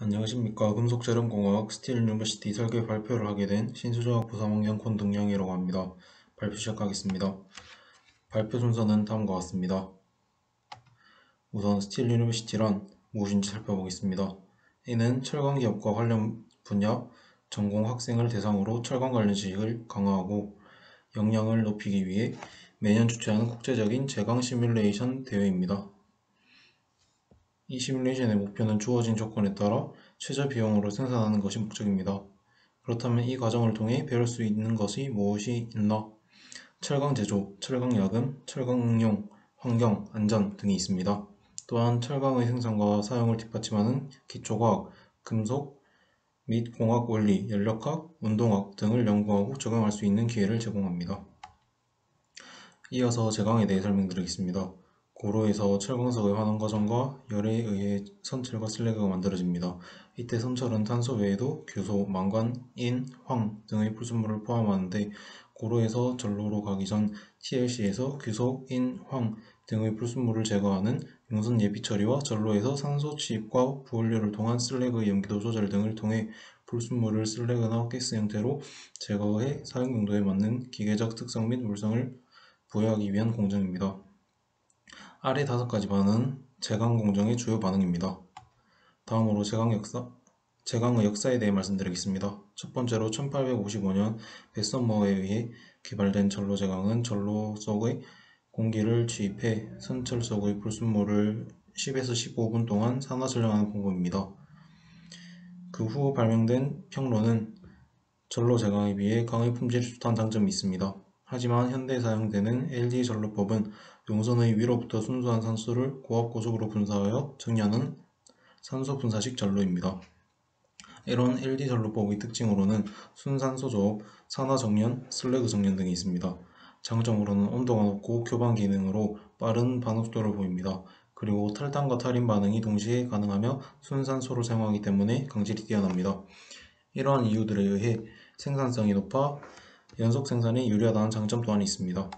안녕하십니까. 금속재련공학 스틸유니버시티 설계 발표를 하게 된 신수저학 부사망경 권동영이라고 합니다. 발표 시작하겠습니다. 발표 순서는 다음과 같습니다. 우선 스틸유니버시티란 무엇인지 살펴보겠습니다. 이는 철강기업과 관련 분야 전공 학생을 대상으로 철강 관련 지식을 강화하고 역량을 높이기 위해 매년 주최하는 국제적인 제강 시뮬레이션 대회입니다. 이 시뮬레이션의 목표는 주어진 조건에 따라 최저 비용으로 생산하는 것이 목적입니다. 그렇다면 이 과정을 통해 배울 수 있는 것이 무엇이 있나? 철강 제조, 철강 야금, 철강 응용, 환경, 안전 등이 있습니다. 또한 철강의 생산과 사용을 뒷받침하는 기초과학, 금속 및 공학 원리, 연력학, 운동학 등을 연구하고 적용할 수 있는 기회를 제공합니다. 이어서 제강에 대해 설명드리겠습니다. 고로에서 철광석의 환원 과정과 열에 의해 선철과 슬래그가 만들어집니다. 이때 선철은 탄소 외에도 규소, 망간, 인, 황 등의 불순물을 포함하는데 고로에서 전로로 가기 전 TLC에서 규소, 인, 황 등의 불순물을 제거하는 용선 예비 처리와 전로에서 산소 취입과 부원료를 통한 슬래그의 염기도 조절 등을 통해 불순물을 슬래그나 가스 형태로 제거해 사용 용도에 맞는 기계적 특성 및 물성을 부여하기 위한 공정입니다. 아래 5가지 반응은 제강 공정의 주요 반응입니다. 다음으로 제강의 역사에 대해 말씀드리겠습니다. 첫 번째로 1855년 베썸머에 의해 개발된 전로 제강은 전로 속의 공기를 취입해 선철 속의 불순물을 10에서 15분 동안 산화 전량하는 방법입니다. 그 후 발명된 평로는 전로 제강에 비해 강의 품질이 좋다는 장점이 있습니다. 하지만 현대 사용되는 LD 전로법은 용선의 위로부터 순수한 산소를 고압고속으로 분사하여 정리하는 산소 분사식 전로입니다. 이런 LD 전로법의 특징으로는 순산소 조업, 산화 정련, 슬래그 정련 등이 있습니다. 장점으로는 온도가 높고 교반 기능으로 빠른 반응속도를 보입니다. 그리고 탈탄과 탈인 반응이 동시에 가능하며 순산소를 사용하기 때문에 강질이 뛰어납니다. 이러한 이유들에 의해 생산성이 높아 연속 생산에 유리하다는 장점 또한 있습니다.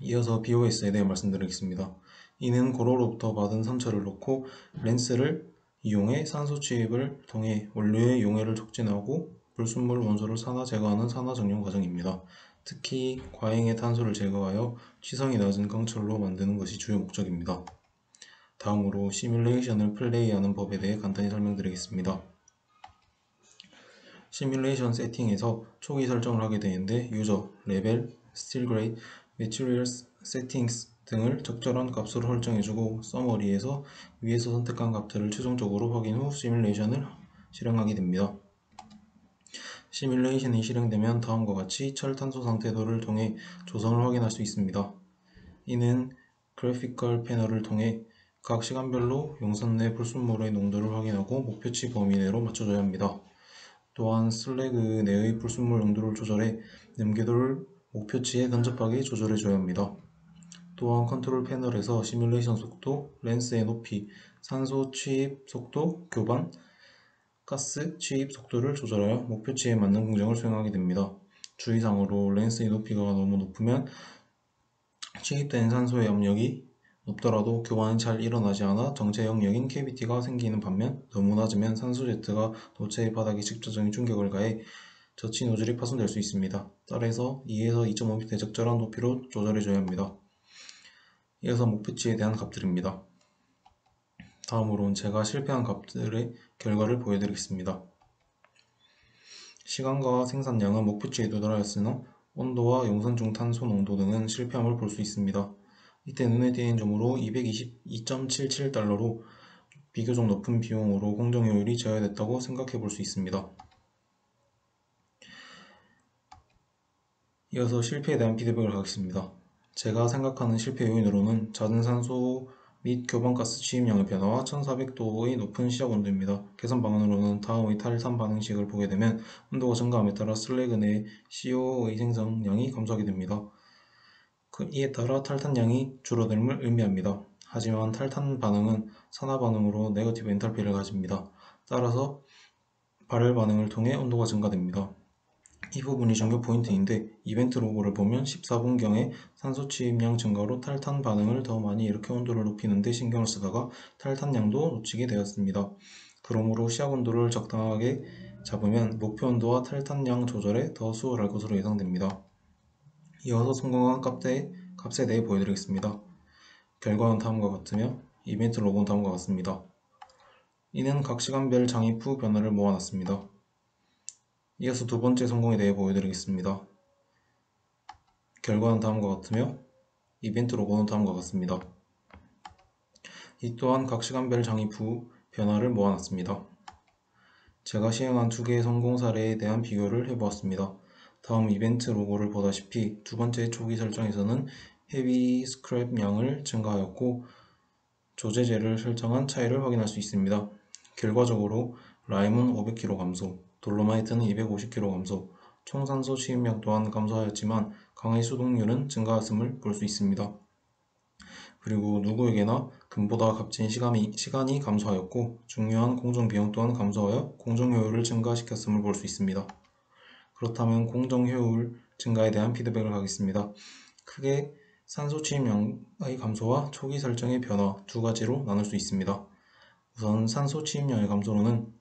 이어서 BOS에 대해 말씀드리겠습니다. 이는 고로로부터 받은 선철을 넣고 렌스를 이용해 산소 취입을 통해 원료의 용해를 촉진하고 불순물 원소를 산화 제거하는 산화 정련 과정입니다. 특히 과잉의 탄소를 제거하여 취성이 낮은 강철로 만드는 것이 주요 목적입니다. 다음으로 시뮬레이션을 플레이하는 법에 대해 간단히 설명드리겠습니다. 시뮬레이션 세팅에서 초기 설정을 하게 되는데 유저, 레벨, 스틸 그레이드, 매티리얼스, 세팅스 등을 적절한 값으로 설정해주고 서머리에서 위에서 선택한 값들을 최종적으로 확인 후 시뮬레이션을 실행하게 됩니다. 시뮬레이션이 실행되면 다음과 같이 철탄소 상태도를 통해 조성을 확인할 수 있습니다. 이는 그래피컬 패널을 통해 각 시간별로 용선 내 불순물의 농도를 확인하고 목표치 범위 내로 맞춰줘야 합니다. 또한 슬래그 내의 불순물 농도를 조절해 염기도를 목표치에 근접하게 조절해줘야 합니다. 또한 컨트롤 패널에서 시뮬레이션 속도, 렌스의 높이, 산소 취입 속도, 교반, 가스 취입 속도를 조절하여 목표치에 맞는 공정을 수행하게 됩니다. 주의사항으로 렌스의 높이가 너무 높으면 취입된 산소의 압력이 높더라도 교반이 잘 일어나지 않아 정체 영역인 캐비티가 생기는 반면 너무 낮으면 산소 제트가 도체의 바닥에 직접적인 충격을 가해 저치 노즐이 파손될 수 있습니다. 따라서 2에서 2.5m 적절한 높이로 조절해줘야 합니다. 이어서 목표치에 대한 값들입니다. 다음으로는 제가 실패한 값들의 결과를 보여드리겠습니다. 시간과 생산량은 목표치에 도달하였으나 온도와 용선 중 탄소 농도 등은 실패함을 볼 수 있습니다. 이때 눈에 띄는 점으로 222.77달러로 비교적 높은 비용으로 공정 효율이 제어됐다고 생각해 볼 수 있습니다. 이어서 실패에 대한 피드백을 하겠습니다. 제가 생각하는 실패 요인으로는 잦은 산소 및 교반가스 취입량의 변화와 1400도의 높은 시작 온도입니다. 개선 방안으로는 다음의 탈탄 반응식을 보게 되면 온도가 증가함에 따라 슬래그 내 CO의 생성량이 감소하게 됩니다. 이에 따라 탈탄량이 줄어듦을 의미합니다. 하지만 탈탄 반응은 산화 반응으로 네거티브 엔탈피를 가집니다. 따라서 발열 반응을 통해 온도가 증가됩니다. 이 부분이 중요 포인트인데 이벤트 로그를 보면 14분경에 산소 취입량 증가로 탈탄 반응을 더 많이 일으켜 온도를 높이는 데 신경을 쓰다가 탈탄량도 놓치게 되었습니다. 그러므로 시약 온도를 적당하게 잡으면 목표 온도와 탈탄량 조절에 더 수월할 것으로 예상됩니다. 이어서 성공한 값에 대해 보여드리겠습니다. 결과는 다음과 같으며 이벤트 로고는 다음과 같습니다. 이는 각 시간별 장입 후 변화를 모아놨습니다. 이어서 두 번째 성공에 대해 보여드리겠습니다. 결과는 다음과 같으며 이벤트 로고는 다음과 같습니다. 이 또한 각 시간별 장입 후 변화를 모아놨습니다. 제가 시행한 두 개의 성공 사례에 대한 비교를 해보았습니다. 다음 이벤트 로고를 보다시피 두 번째 초기 설정에서는 헤비 스크랩 양을 증가하였고 조제제를 설정한 차이를 확인할 수 있습니다. 결과적으로 라임은 500kg 감소, 돌로마이트는 250kg 감소, 총산소 취입량 또한 감소하였지만 강의 수동률은 증가했음을 볼 수 있습니다. 그리고 누구에게나 금보다 값진 시간이 감소하였고 중요한 공정비용 또한 감소하여 공정효율을 증가시켰음을 볼 수 있습니다. 그렇다면 공정효율 증가에 대한 피드백을 하겠습니다. 크게 산소 취입량의 감소와 초기 설정의 변화 두 가지로 나눌 수 있습니다. 우선 산소 취입량의 감소로는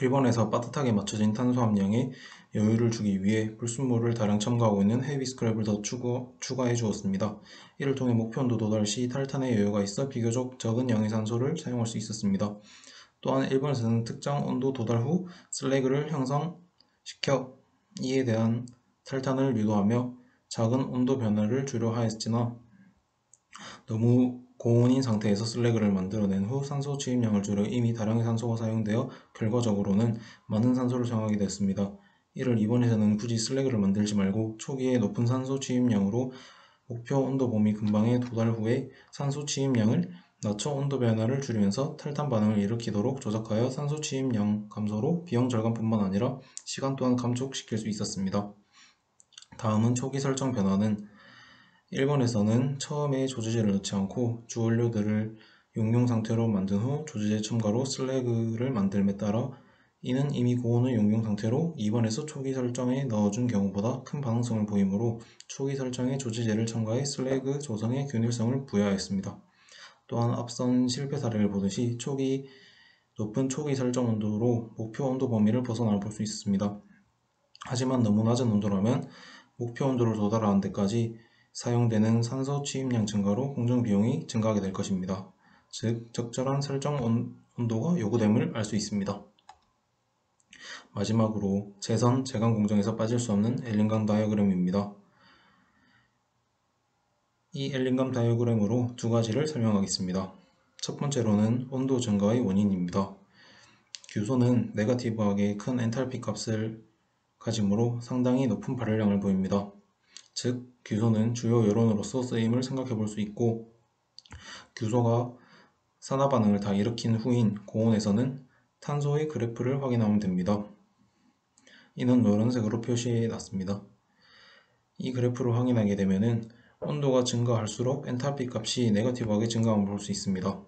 1번에서 빠듯하게 맞춰진 탄소 함량에 여유를 주기 위해 불순물을 다량 첨가하고 있는 헤비 스크랩을 더 추가해 주었습니다. 이를 통해 목표 온도 도달 시 탈탄의 여유가 있어 비교적 적은 양의 산소를 사용할 수 있었습니다. 또한 1번에서는 특정 온도 도달 후 슬래그를 형성시켜 이에 대한 탈탄을 유도하며 작은 온도 변화를 주려 하였으나 너무 고온인 상태에서 슬래그를 만들어낸 후 산소 취입량을 줄여 이미 다량의 산소가 사용되어 결과적으로는 많은 산소를 사용하게 되었습니다. 이를 이번에서는 굳이 슬래그를 만들지 말고 초기에 높은 산소 취입량으로 목표 온도 범위 근방에 도달 후에 산소 취입량을 낮춰 온도 변화를 줄이면서 탈탄 반응을 일으키도록 조작하여 산소 취입량 감소로 비용 절감뿐만 아니라 시간 또한 감축시킬 수 있었습니다. 다음은 초기 설정 변화는 1번에서는 처음에 조제제를 넣지 않고 주원료들을 용융 상태로 만든 후 조제제 첨가로 슬래그를 만들음에 따라 이는 이미 고온의 용융 상태로 2번에서 초기 설정에 넣어준 경우보다 큰 반응성을 보이므로 초기 설정에 조제제를 첨가해 슬래그 조성에 균일성을 부여하였습니다. 또한 앞선 실패 사례를 보듯이 높은 초기 설정 온도로 목표 온도 범위를 벗어나 볼 수 있습니다. 하지만 너무 낮은 온도라면 목표 온도를 도달하는 데까지 사용되는 산소 취입량 증가로 공정 비용이 증가하게 될 것입니다. 즉, 적절한 설정 온도가 요구됨을 알 수 있습니다. 마지막으로 제강 공정에서 빠질 수 없는 엘링감 다이어그램입니다. 이 엘링감 다이어그램으로 두 가지를 설명하겠습니다. 첫 번째로는 온도 증가의 원인입니다. 규소는 네거티브하게 큰 엔탈피 값을 가지므로 상당히 높은 발열량을 보입니다. 즉, 규소는 주요 여론으로서 쓰임을 생각해 볼 수 있고 규소가 산화 반응을 다 일으킨 후인 고온에서는 탄소의 그래프를 확인하면 됩니다. 이는 노란색으로 표시해 놨습니다. 이 그래프를 확인하게 되면 온도가 증가할수록 엔탈피 값이 네거티브하게 증가함을 볼 수 있습니다.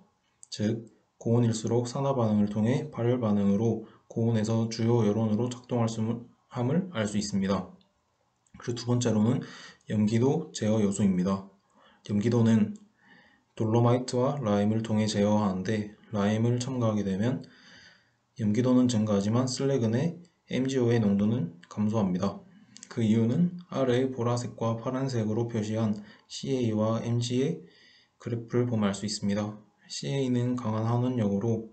즉, 고온일수록 산화 반응을 통해 발열 반응으로 고온에서 주요 여론으로 작동할 함을 알 수 있습니다. 그리고 두 번째로는 염기도 제어 요소입니다. 염기도는 돌로마이트와 라임을 통해 제어하는데 라임을 첨가하게 되면 염기도는 증가하지만 슬래그 내 MgO의 농도는 감소합니다. 그 이유는 아래의 보라색과 파란색으로 표시한 CA와 Mg의 그래프를 보면 알 수 있습니다. CA는 강한 환원력으로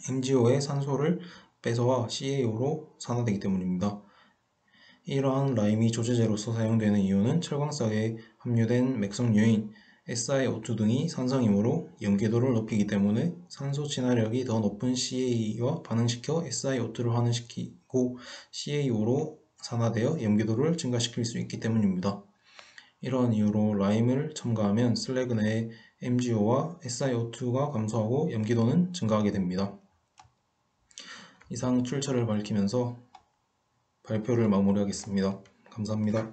MgO의 산소를 뺏어와 CaO로 산화되기 때문입니다. 이러한 라임이 조제제로서 사용되는 이유는 철광석에 함유된 맥성유인, SiO2 등이 산성이므로 염기도를 높이기 때문에 산소 진화력이 더 높은 Ca와 반응시켜 SiO2를 환원시키고 CaO로 산화되어 염기도를 증가시킬 수 있기 때문입니다. 이러한 이유로 라임을 첨가하면 슬래그 내의 MgO와 SiO2가 감소하고 염기도는 증가하게 됩니다. 이상 출처를 밝히면서 발표를 마무리하겠습니다. 감사합니다.